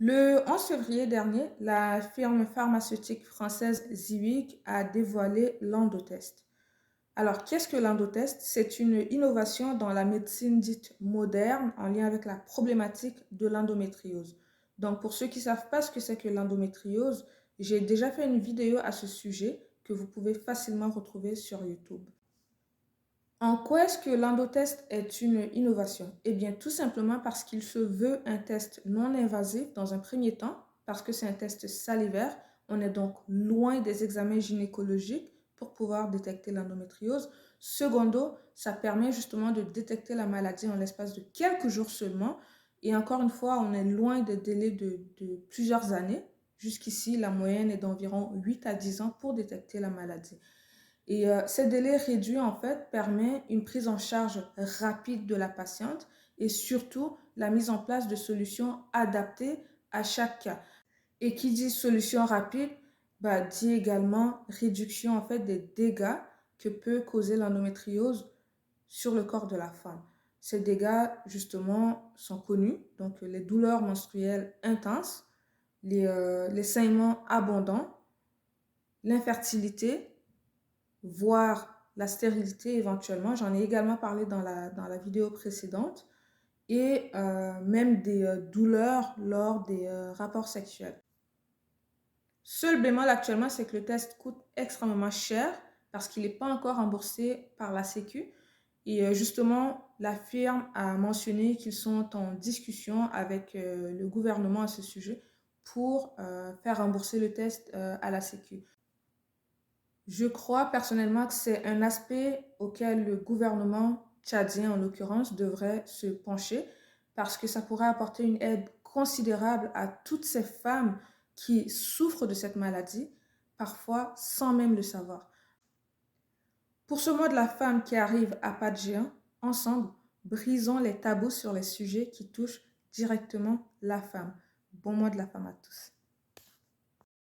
Le 11 février dernier, la firme pharmaceutique française Ziwick a dévoilé l'endotest. Alors, qu'est-ce que l'endotest? C'est une innovation dans la médecine dite moderne en lien avec la problématique de l'endométriose. Donc, pour ceux qui ne savent pas ce que c'est que l'endométriose, j'ai déjà fait une vidéo à ce sujet que vous pouvez facilement retrouver sur YouTube. En quoi est-ce que l'endotest est une innovation? Eh bien, tout simplement parce qu'il se veut un test non invasif dans un premier temps, parce que c'est un test salivaire. On est donc loin des examens gynécologiques pour pouvoir détecter l'endométriose. Secondo, ça permet justement de détecter la maladie en l'espace de quelques jours seulement. Et encore une fois, on est loin des délais de plusieurs années. Jusqu'ici, la moyenne est d'environ 8 à 10 ans pour détecter la maladie. Et ces délais réduits, en fait, permet une prise en charge rapide de la patiente et surtout la mise en place de solutions adaptées à chaque cas. Et qui dit solution rapide, dit également réduction, en fait, des dégâts que peut causer l'endométriose sur le corps de la femme. Ces dégâts, justement, sont connus, donc les douleurs menstruelles intenses, les saignements abondants, l'infertilité, voire la stérilité éventuellement. J'en ai également parlé dans la vidéo précédente. Et même des douleurs lors des rapports sexuels. Seul bémol actuellement, c'est que le test coûte extrêmement cher parce qu'il n'est pas encore remboursé par la Sécu. Et justement, la firme a mentionné qu'ils sont en discussion avec le gouvernement à ce sujet pour faire rembourser le test à la Sécu. Je crois personnellement que c'est un aspect auquel le gouvernement tchadien, en l'occurrence, devrait se pencher parce que ça pourrait apporter une aide considérable à toutes ces femmes qui souffrent de cette maladie, parfois sans même le savoir. Pour ce mois de la femme qui arrive à pas de géant, ensemble, brisons les tabous sur les sujets qui touchent directement la femme. Bon mois de la femme à tous.